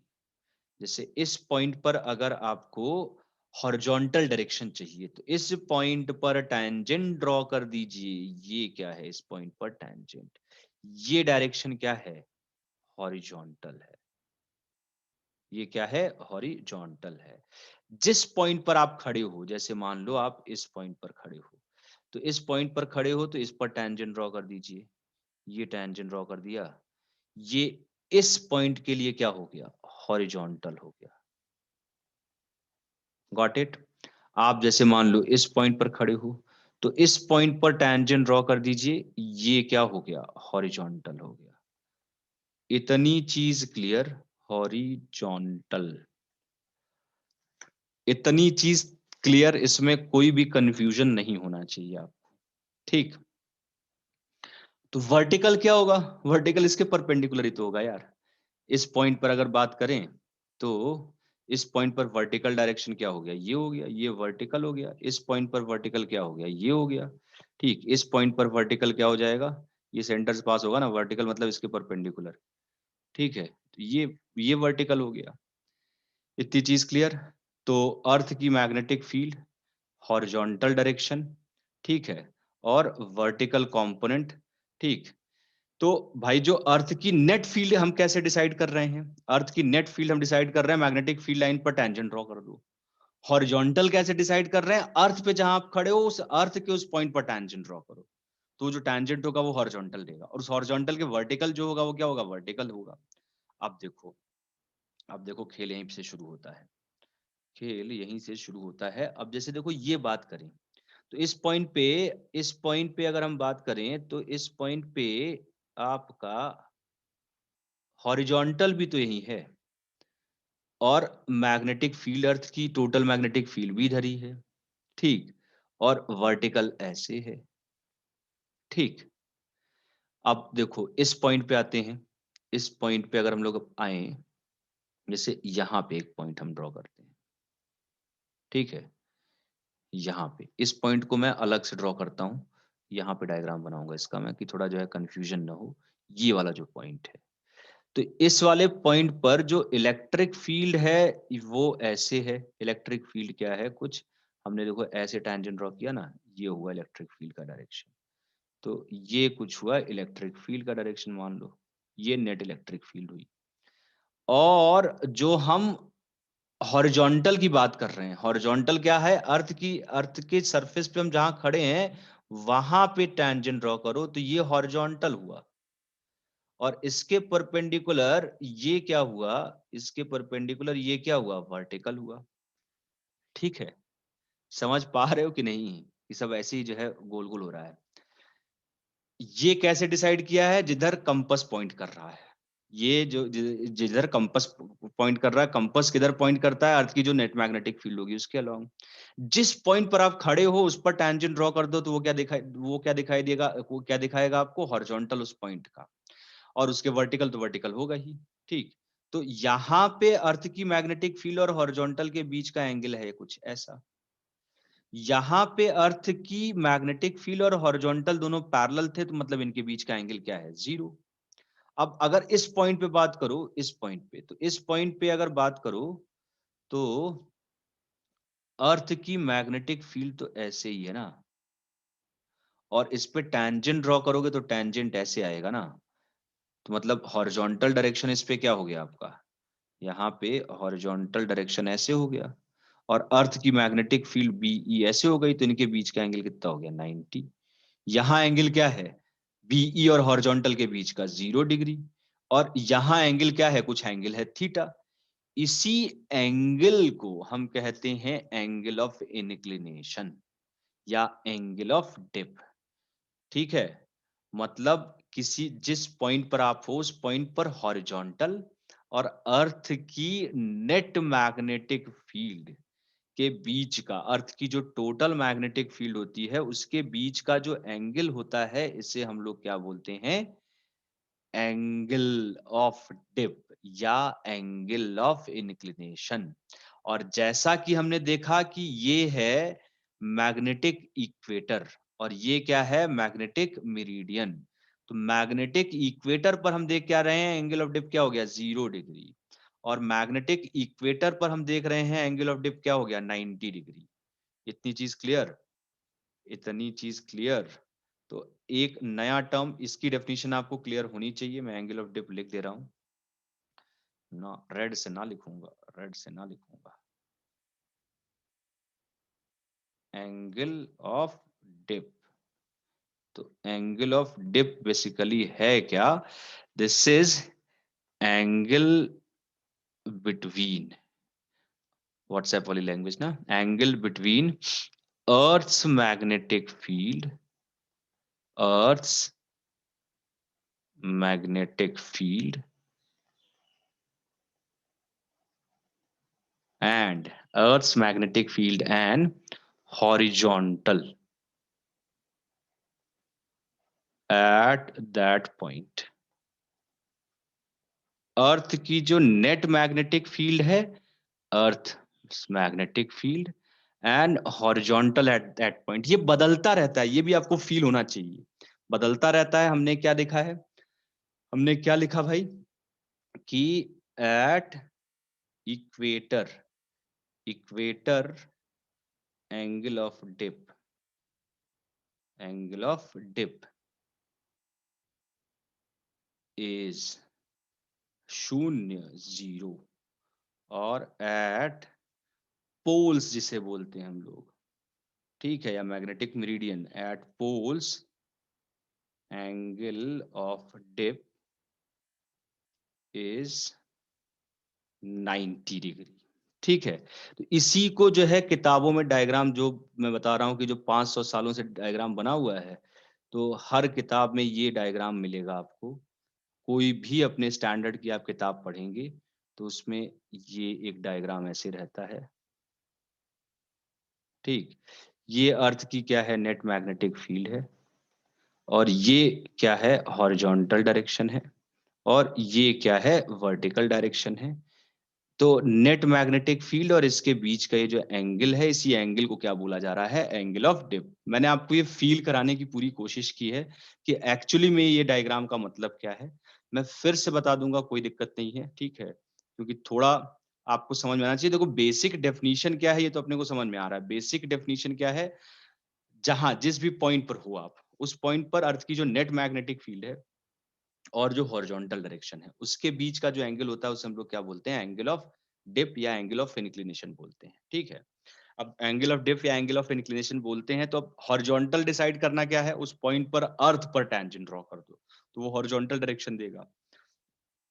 जैसे इस पॉइंट पर अगर आपको हॉरिजॉन्टल डायरेक्शन चाहिए, तो इस पॉइंट पर टैंजेंट ड्रॉ कर दीजिए। ये क्या है, इस पॉइंट पर टैंजेंट, ये डायरेक्शन क्या है, हॉरिजॉन्टल है। ये क्या है, हॉरिजॉन्टल है। जिस पॉइंट पर आप खड़े हो, जैसे मान लो आप इस पॉइंट पर खड़े हो, तो इस पॉइंट पर खड़े हो तो इस पर टैंजेंट ड्रॉ कर दीजिए। ये टैंजेंट ड्रॉ कर दिया, ये इस पॉइंट के लिए क्या हो गया, हॉरिजॉन्टल हो गया। Got it. आप जैसे मान लो इस पॉइंट पर खड़े हो, तो इस पॉइंट पर टैंजेंट ड्रॉ कर दीजिए, ये क्या हो गया, हॉरिजॉन्टल हो गया। इतनी चीज क्लियर, हॉरिजॉन्टल, इतनी चीज क्लियर, इसमें कोई भी कंफ्यूजन नहीं होना चाहिए आपको। ठीक, तो वर्टिकल क्या होगा, वर्टिकल इसके परपेंडिकुलर ही तो होगा यार। इस पॉइंट पर अगर बात करें, तो इस पॉइंट पर वर्टिकल डायरेक्शन क्या हो गया, ये हो गया, ये वर्टिकल हो गया। इस पॉइंट पर वर्टिकल क्या हो गया, ये हो गया। ठीक, इस पॉइंट पर वर्टिकल क्या हो जाएगा, ये सेंटर से पास होगा ना, वर्टिकल मतलब इसके परपेंडिकुलर। ठीक है, तो ये वर्टिकल हो गया। इतनी चीज क्लियर। तो अर्थ की मैग्नेटिक फील्ड, हॉरिजॉन्टल डायरेक्शन, ठीक है, और वर्टिकल कंपोनेंट। ठीक, तो भाई जो अर्थ की नेट फील्ड हम कैसे डिसाइड कर रहे हैं, अर्थ की नेट फील्ड हम डिसाइड कर रहे हैं, मैग्नेटिक फील्ड लाइन पर टैंजेंट ड्रॉ कर दो। हॉरिजॉन्टल कैसे डिसाइड कर रहे हैं, अर्थ पे जहां आप खड़े हो, उस अर्थ के उस पॉइंट पर टैंजेंट ड्रॉ करो, तो जो टैंजेंट होगा वो हॉरिजॉन्टल देगा, और उस हॉरिजॉन्टल के वर्टिकल जो होगा वो क्या होगा, वर्टिकल होगा। अब देखो, अब देखो खेल यहीं से शुरू होता है, खेल यहीं से शुरू होता है। अब जैसे देखो ये बात करें, तो इस पॉइंट पे अगर हम बात करें, तो इस पॉइंट पे आपका हॉरिजॉन्टल भी तो यही है, और मैग्नेटिक फील्ड, अर्थ की टोटल मैग्नेटिक फील्ड भी इधर ही है। ठीक, और वर्टिकल ऐसे है। ठीक, अब देखो इस पॉइंट पे आते हैं, इस पॉइंट पे अगर हम लोग आए, जैसे यहां पे एक पॉइंट हम ड्रॉ करते हैं, ठीक है, यहाँ पे इस पॉइंट को मैं अलग से ड्रॉ करता हूँ, यहाँ पे डायग्राम बनाऊंगा इसका मैं, कि थोड़ा जो है कंफ्यूजन ना हो। ये वाला जो पॉइंट है, तो इस वाले पॉइंट पर जो इलेक्ट्रिक फील्ड है वो ऐसे है। इलेक्ट्रिक फील्ड क्या है, कुछ हमने देखो ऐसे टेंजेंट ड्रॉ किया ना, ये हुआ इलेक्ट्रिक फील्ड का डायरेक्शन। तो ये कुछ हुआ इलेक्ट्रिक फील्ड का डायरेक्शन मान लो, ये नेट इलेक्ट्रिक फील्ड हुई। और जो हम हॉरिजॉन्टल की बात कर रहे हैं, हॉरिजॉन्टल क्या है, अर्थ के सरफेस पे हम जहां खड़े हैं वहां पे टेंजेंट ड्रॉ करो, तो ये हॉरिजॉन्टल हुआ। और इसके परपेंडिकुलर ये क्या हुआ, इसके परपेंडिकुलर ये क्या हुआ, वर्टिकल हुआ। ठीक है, समझ पा रहे हो कि नहीं, ये सब ऐसे ही जो है गोल गोल हो रहा है। ये कैसे डिसाइड किया है, जिधर कंपास पॉइंट कर रहा है। ये जो जिधर कंपास पॉइंट कर रहा है, कंपास किधर पॉइंट करता है, अर्थ की जो नेट मैग्नेटिक फील्ड होगी उसके अलोंग। जिस पॉइंट पर आप खड़े हो उस पर टेंजेंट ड्रॉ कर दो, तो वो क्या दिखाई देगा, वो क्या दिखाएगा आपको, हॉरिजॉन्टल उस पॉइंट का। और उसके वर्टिकल तो वर्टिकल होगा ही। ठीक, तो यहाँ पे अर्थ की मैग्नेटिक फील्ड और हॉरिजॉन्टल के बीच का एंगल है कुछ ऐसा। यहाँ पे अर्थ की मैग्नेटिक फील्ड और हॉरिजॉन्टल दोनों पैरेलल थे, तो मतलब इनके बीच का एंगल क्या है, 0। अब अगर इस पॉइंट पे बात करो, इस पॉइंट पे, तो इस पॉइंट पे अगर बात करो तो अर्थ की मैग्नेटिक फील्ड तो ऐसे ही है ना, और इस पे टैंजेंट ड्रॉ करोगे तो टैंजेंट ऐसे आएगा ना। तो मतलब हॉरिजॉन्टल डायरेक्शन इस पे क्या हो गया आपका, यहाँ पे हॉरिजॉन्टल डायरेक्शन ऐसे हो गया, और अर्थ की मैग्नेटिक फील्ड बीई ऐसे हो गई, तो इनके बीच का एंगल कितना हो गया, 90। यहाँ एंगल क्या है, बीई और हॉरिजॉन्टल के बीच का 0 डिग्री, और यहाँ एंगल क्या है, कुछ एंगल है थीटा। इसी एंगल को हम कहते हैं एंगल ऑफ इंक्लिनेशन या एंगल ऑफ डिप। ठीक है, मतलब किसी जिस पॉइंट पर आप हो उस पॉइंट पर हॉरिजॉन्टल और अर्थ की नेट मैग्नेटिक फील्ड के बीच का, अर्थ की जो टोटल मैग्नेटिक फील्ड होती है उसके बीच का जो एंगल होता है, इसे हम लोग क्या बोलते हैं, एंगल ऑफ डिप या एंगल ऑफ इंक्लिनेशन। और जैसा कि हमने देखा कि ये है मैग्नेटिक इक्वेटर और ये क्या है, मैग्नेटिक मेरिडियन। तो मैग्नेटिक इक्वेटर पर हम देख क्या रहे हैं, एंगल ऑफ डिप क्या हो गया, 0 डिग्री। और मैग्नेटिक इक्वेटर पर हम देख रहे हैं एंगल ऑफ डिप क्या हो गया, 90 डिग्री। इतनी चीज क्लियर, इतनी चीज क्लियर। तो एक नया टर्म, इसकी डेफिनेशन आपको क्लियर होनी चाहिए। मैं एंगल ऑफ डिप लिख दे रहा हूं ना, रेड से ना लिखूंगा, रेड से ना लिखूंगा, एंगल ऑफ डिप। तो एंगल ऑफ डिप बेसिकली है क्या, this is angle between, WhatsApp वाली लैंग्वेज ना, angle between Earth's magnetic field, Earth's magnetic field and Earth's magnetic field and horizontal at that point. Earth की जो net magnetic field है, Earth magnetic field and horizontal at that point, ये बदलता रहता है, ये भी आपको फील होना चाहिए, बदलता रहता है। हमने क्या देखा है, हमने क्या लिखा भाई, कि at equator, equator angle of dip, angle of dip is 0 और एट पोल्स जिसे बोलते हैं हम लोग, ठीक है, या magnetic meridian, at poles angle of dip is 90 degree. ठीक है, तो इसी को जो है किताबों में डायग्राम, जो मैं बता रहा हूं कि जो 500 सालों से डायग्राम बना हुआ है, तो हर किताब में ये डायग्राम मिलेगा आपको। कोई भी अपने स्टैंडर्ड की आप किताब पढ़ेंगे तो उसमें ये एक डायग्राम ऐसे रहता है। ठीक, ये अर्थ की क्या है, नेट मैग्नेटिक फील्ड है, और ये क्या है, हॉरिजॉन्टल डायरेक्शन है, और ये क्या है, वर्टिकल डायरेक्शन है। तो नेट मैग्नेटिक फील्ड और इसके बीच का ये जो एंगल है, इसी एंगल को क्या बोला जा रहा है, एंगल ऑफ डिप। मैंने आपको ये फील कराने की पूरी कोशिश की है कि एक्चुअली में ये डायग्राम का मतलब क्या है। मैं फिर से बता दूंगा, कोई दिक्कत नहीं है, ठीक है, क्योंकि थोड़ा आपको समझ में आना चाहिए। देखो बेसिक डेफिनेशन क्या है ये तो अपने को समझ में आ रहा है। बेसिक डेफिनेशन क्या है, जहां जिस भी पॉइंट पर हो आप, उस पॉइंट पर अर्थ की जो नेट मैग्नेटिक फील्ड है और जो हॉरिजॉन्टल डायरेक्शन है उसके बीच का जो एंगल होता है उसे हम लोग क्या बोलते हैं, एंगल ऑफ डिप या एंगल ऑफ इंक्लिनेशन बोलते हैं, ठीक है। अब एंगल ऑफ डिप या एंगल ऑफ इंक्लिनेशन बोलते हैं, तो अब हॉरिजॉन्टल डिसाइड करना क्या है, उस पॉइंट पर अर्थ पर टेंजेंट ड्रॉ कर दो तो वो हॉरिजॉन्टल डायरेक्शन देगा।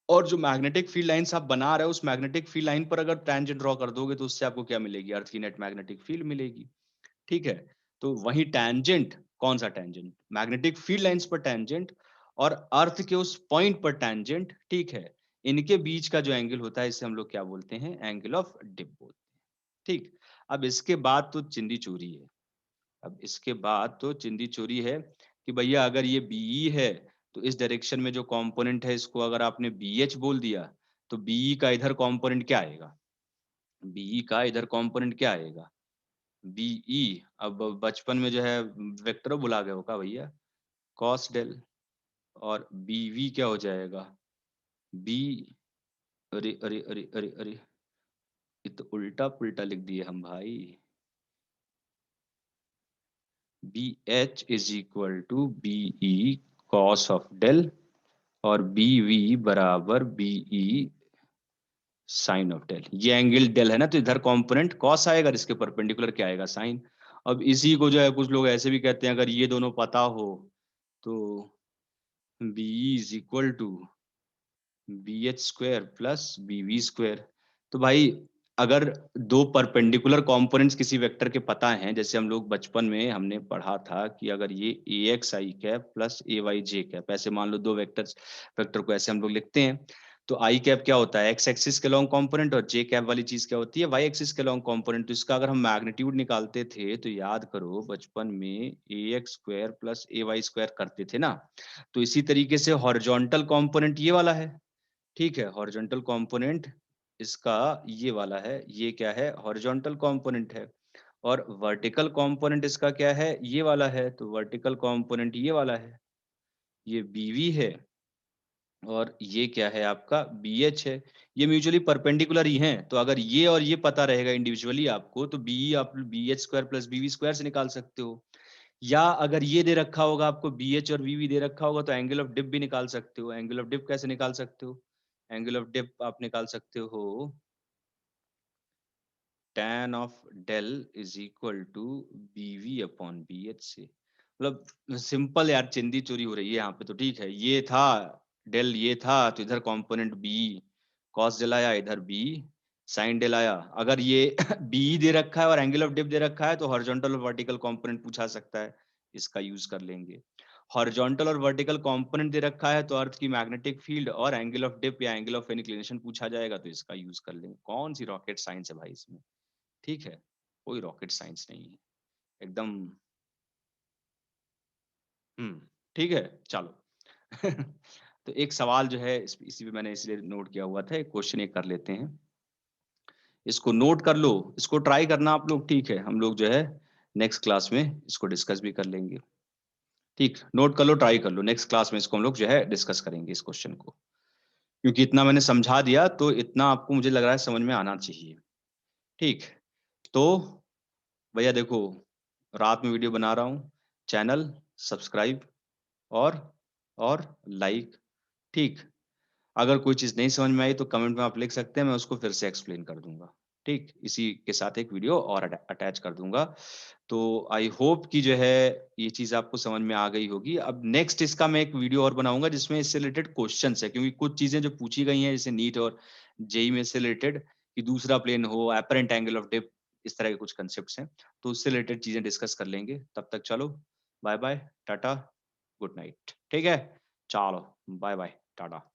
और जो मैग्नेटिक फील्ड लाइंस आप बना रहे हो उस मैग्नेटिक फील्ड लाइन पर अगर टेंजेंट ड्रॉ कर दोगे तो उससे आपको क्या मिलेगी, अर्थ की नेट मैग्नेटिक फील्ड मिलेगी, ठीक है। तो वही टेंजेंट, कौन सा टेंजेंट, मैग्नेटिक फील्ड लाइंस पर टेंजेंट और अर्थ के उस पॉइंट पर टेंजेंट, ठीक है, इनके बीच का जो एंगल होता है इसे हम लोग क्या बोलते हैं, एंगल ऑफ डिप बोलते हैं, ठीक। अब इसके बाद तो चिंदी चोरी है, अब इसके बाद तो चिंदी चोरी है कि भैया अगर ये बीई है तो इस डायरेक्शन में जो कंपोनेंट है इसको अगर आपने बीएच बोल दिया तो बीई का इधर कंपोनेंट क्या आएगा, बीई का इधर कंपोनेंट क्या आएगा, बीई। अब बचपन में जो है वेक्टर बुला गए हो का भैया, कॉस डेल, और बीवी क्या हो जाएगा, बी, अरे अरे अरे अरे अरे, ये तो उल्टा पुल्टा लिख दिए हम भाई। B H is equal to B E cos of del और बी वी बराबर बीई साइन ऑफ डेल। ये एंगल डेल है ना, तो इधर कंपोनेंट कॉस आएगा और इसके परपेंडिकुलर क्या आएगा, साइन। अब इसी को जो है कुछ लोग ऐसे भी कहते हैं, अगर ये दोनों पता हो तो B is equal to B H square plus B V square. तो भाई अगर दो परपेंडिकुलर कंपोनेंट्स किसी वेक्टर के पता हैं, जैसे हम लोग बचपन में हमने पढ़ा था कि अगर ये ए एक्स आई कैप प्लस ए वाई जे कैप, ऐसे मान लो दो वेक्टर्स, वेक्टर को ऐसे हम लोग लिखते हैं, तो आई कैप क्या होता है, एक्स एक्सिस के लॉन्ग कंपोनेंट, और जे कैप वाली चीज क्या होती है, वाई एक्सिस के लॉन्ग कंपोनेंट। तो इसका अगर हम मैग्नीट्यूड निकालते थे तो याद करो बचपन में ए एक्स स्क्वायर प्लस ए वाई स्क्वायर करते थे ना, तो इसी तरीके से हॉरिजॉन्टल कंपोनेंट ये वाला है, ठीक है, हॉरिजॉन्टल कंपोनेंट इसका ये वाला है, ये क्या है, हॉरिजॉन्टल कंपोनेंट है। और वर्टिकल कंपोनेंट इसका क्या है, ये वाला है, तो वर्टिकल कंपोनेंट ये वाला है, ये बीवी है, और ये क्या है आपका बी एच है। ये म्यूचुअली परपेंडिकुलर ही हैं, तो अगर ये और ये पता रहेगा इंडिविजुअली आपको तो बी आप B H square plus B V square से निकाल सकते हो। या अगर ये दे रखा होगा आपको, बी एच और वी दे रखा होगा, तो एंगल ऑफ डिप भी निकाल सकते हो। एंगल ऑफ डिप कैसे निकाल सकते हो, एंगल ऑफ डिप आप निकाल सकते हो tan of del is equal to B V upon B H से। मतलब सिंपल यार, चिंदी चोरी हो रही है यहाँ पे, तो ठीक है, ये था डेल, ये था, तो इधर कंपोनेंट बी कॉस डेल आया, इधर बी साइन डेल आया। अगर ये बी दे रखा है और एंगल ऑफ डिप दे रखा है तो हॉरिजॉन्टल और वर्टिकल कंपोनेंट पूछा सकता है, इसका यूज कर लेंगे। हॉरिजॉन्टल और वर्टिकल कंपोनेंट दे रखा है तो अर्थ की मैग्नेटिक फील्ड और एंगल ऑफ डिप या एंगल ऑफ इंक्लिनेशन पूछा जाएगा, तो इसका यूज कर लेंगे। कौन सी रॉकेट साइंस है भाई इसमें, ठीक है, कोई रॉकेट साइंस नहीं है, एकदम। ठीक है, चलो। तो एक सवाल जो है इसी पे मैंने इसलिए नोट किया हुआ था, एक क्वेश्चन एक कर लेते हैं, इसको नोट कर लो, इसको ट्राई करना आप लोग, ठीक है, हम लोग जो है नेक्स्ट क्लास में इसको डिस्कस भी कर लेंगे, ठीक, नोट कर लो, ट्राई कर लो, नेक्स्ट क्लास में इसको हम लोग जो है डिस्कस करेंगे इस क्वेश्चन को, क्योंकि इतना मैंने समझा दिया तो इतना आपको मुझे लग रहा है समझ में आना चाहिए, ठीक। तो भैया देखो, रात में वीडियो बना रहा हूँ, चैनल सब्सक्राइब और और लाइक, ठीक। अगर कोई चीज़ नहीं समझ में आई तो कमेंट में आप लिख सकते हैं, मैं उसको फिर से एक्सप्लेन कर दूंगा, ठीक, इसी के साथ एक वीडियो और अटैच कर दूंगा। तो आई होप कि जो है ये चीज़ आपको समझ में आ गई होगी। अब नेक्स्ट इसका मैं एक वीडियो और बनाऊंगा जिसमें इससे रिलेटेड क्वेश्चन है, क्योंकि कुछ चीज़ें जो पूछी गई हैं जैसे नीट और जेई में से रिलेटेड, कि दूसरा प्लेन हो, अपरेंट एंगल ऑफ डिप, इस तरह के कुछ कंसेप्ट हैं, तो उससे रिलेटेड चीज़ें डिस्कस कर लेंगे। तब तक चलो, बाय बाय, टाटा, गुड नाइट, ठीक है, चलो, बाय बाय, टाटा।